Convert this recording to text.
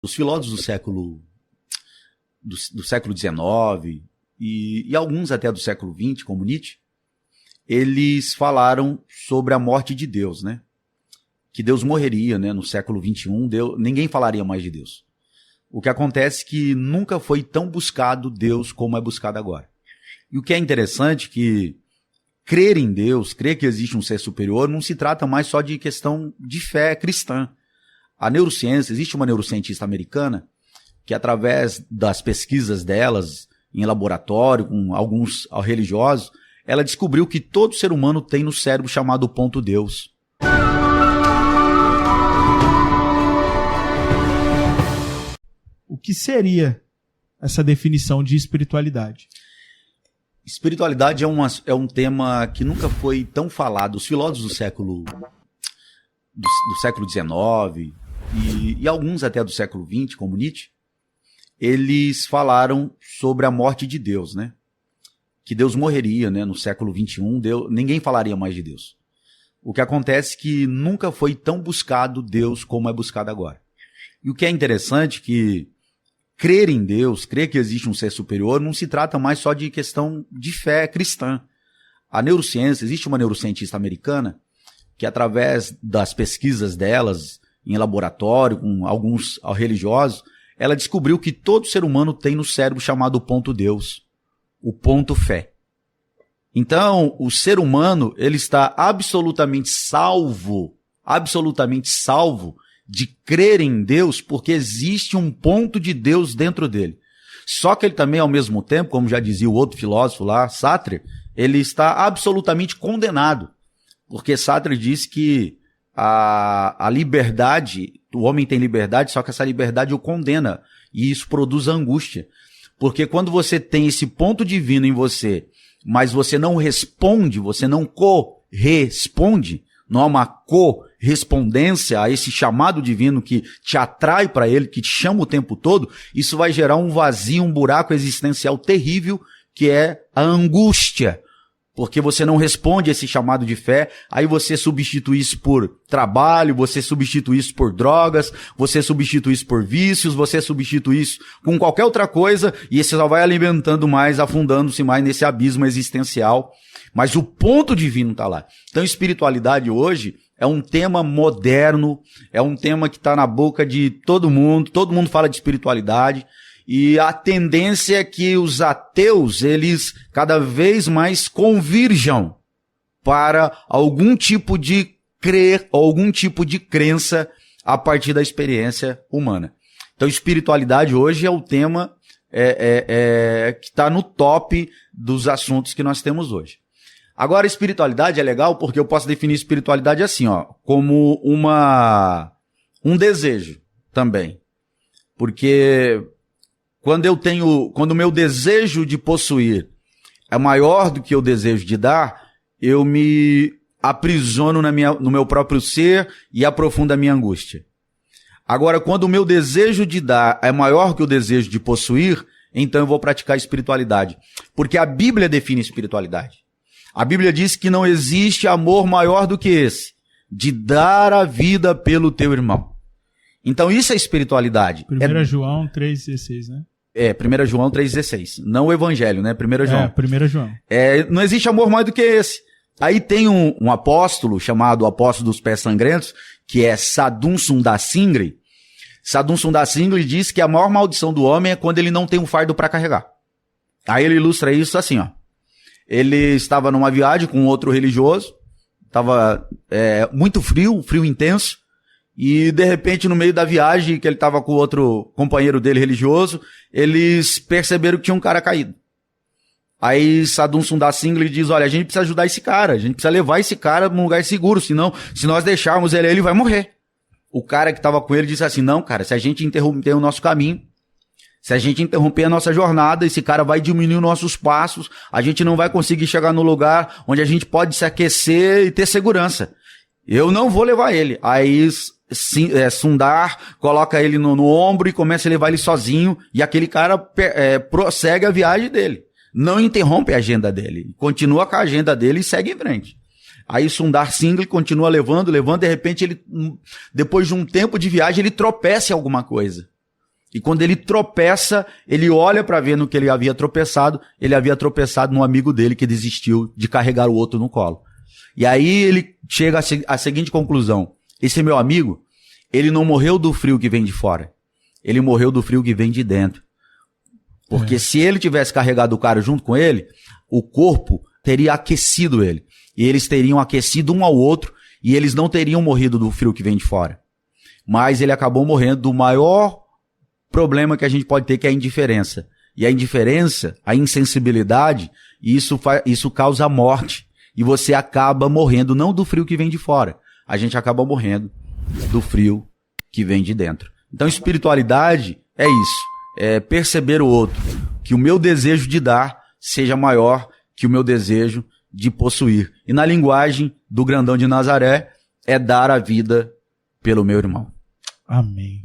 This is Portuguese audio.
Os filósofos do século XIX e alguns até do século XX, como Nietzsche, eles falaram sobre a morte de Deus, né? Que Deus morreria, né? No século XXI, ninguém falaria mais de Deus. O que acontece é que nunca foi tão buscado Deus como é buscado agora. E o que é interessante é que crer em Deus, crer que existe um ser superior, não se trata mais só de questão de fé cristã. A neurociência, existe uma neurocientista americana que, através das pesquisas delas em laboratório, com alguns religiosos, ela descobriu que todo ser humano tem no cérebro chamado ponto Deus. O que seria essa definição de espiritualidade? Espiritualidade é um tema que nunca foi tão falado. Os filósofos do século XIX e alguns até do século XX, como Nietzsche, eles falaram sobre a morte de Deus, né? Que Deus morreria, né? No século XXI, ninguém falaria mais de Deus. O que acontece é que nunca foi tão buscado Deus como é buscado agora. E o que é interessante é que crer em Deus, crer que existe um ser superior, não se trata mais só de questão de fé cristã. A neurociência, existe uma neurocientista americana que, através das pesquisas delas em laboratório, com alguns religiosos, ela descobriu que todo ser humano tem no cérebro chamado ponto Deus, o ponto fé. Então, o ser humano, ele está absolutamente salvo de crer em Deus, porque existe um ponto de Deus dentro dele. Só que ele também, ao mesmo tempo, como já dizia o outro filósofo lá, Sartre, ele está absolutamente condenado. Porque Sartre diz que a liberdade, o homem tem liberdade, só que essa liberdade o condena. E isso produz angústia. Porque quando você tem esse ponto divino em você, mas você não responde, você não corresponde, não há uma correspondência a esse chamado divino que te atrai para ele, que te chama o tempo todo, isso vai gerar um vazio, um buraco existencial terrível, que é a angústia. Porque você não responde a esse chamado de fé, aí você substitui isso por trabalho, você substitui isso por drogas, você substitui isso por vícios, você substitui isso com qualquer outra coisa, e você só vai alimentando mais, afundando-se mais nesse abismo existencial. Mas o ponto divino está lá. Então, espiritualidade hoje é um tema moderno, é um tema que está na boca de todo mundo fala de espiritualidade, e a tendência é que os ateus, eles cada vez mais convirjam para algum tipo de crer, algum tipo de crença a partir da experiência humana. Então, espiritualidade hoje é o tema que está no top dos assuntos que nós temos hoje. Agora, espiritualidade é legal porque eu posso definir espiritualidade assim, ó, como um desejo também. Porque quando o meu desejo de possuir é maior do que o desejo de dar, eu me aprisiono no meu próprio ser e aprofundo a minha angústia. Agora, quando o meu desejo de dar é maior que o desejo de possuir, então eu vou praticar espiritualidade. Porque a Bíblia define espiritualidade. A Bíblia diz que não existe amor maior do que esse, de dar a vida pelo teu irmão. Então isso é espiritualidade. 1 João 3,16, né? 1 João 3,16. Não o Evangelho, né? 1 João. 1 João. Não existe amor maior do que esse. Aí tem um apóstolo, chamado Apóstolo dos Pés Sangrentos, que é Sadhguru Sundar Singh. Sadhguru Sundar Singh diz que a maior maldição do homem é quando ele não tem um fardo para carregar. Aí ele ilustra isso assim, ó. Ele estava numa viagem com outro religioso, estava muito frio intenso, e de repente no meio da viagem, que ele estava com outro companheiro dele religioso, eles perceberam que tinha um cara caído. Aí Sadhguru Sundar Singh diz, olha, a gente precisa ajudar esse cara, a gente precisa levar esse cara para um lugar seguro, senão, se nós deixarmos ele vai morrer. O cara que estava com ele disse assim, não, cara, se a gente interromper o nosso caminho, se a gente interromper a nossa jornada, esse cara vai diminuir os nossos passos, a gente não vai conseguir chegar no lugar onde a gente pode se aquecer e ter segurança. Eu não vou levar ele. Aí Sundar coloca ele no ombro e começa a levar ele sozinho, e aquele cara prossegue a viagem dele. Não interrompe a agenda dele, continua com a agenda dele e segue em frente. Aí Sundar Singh continua levando, de repente ele, depois de um tempo de viagem, ele tropeça em alguma coisa. E quando ele tropeça, ele olha para ver no que ele havia tropeçado num amigo dele que desistiu de carregar o outro no colo. E aí ele chega à seguinte conclusão: esse meu amigo, ele não morreu do frio que vem de fora, ele morreu do frio que vem de dentro. Porque se ele tivesse carregado o cara junto com ele, o corpo teria aquecido ele. E eles teriam aquecido um ao outro e eles não teriam morrido do frio que vem de fora. Mas ele acabou morrendo do maior problema que a gente pode ter, que é a indiferença. E a indiferença, a insensibilidade, isso causa a morte. E você acaba morrendo não do frio que vem de fora. A gente acaba morrendo do frio que vem de dentro. Então, espiritualidade é isso. É perceber o outro. Que o meu desejo de dar seja maior que o meu desejo de possuir. E na linguagem do grandão de Nazaré, é dar a vida pelo meu irmão. Amém.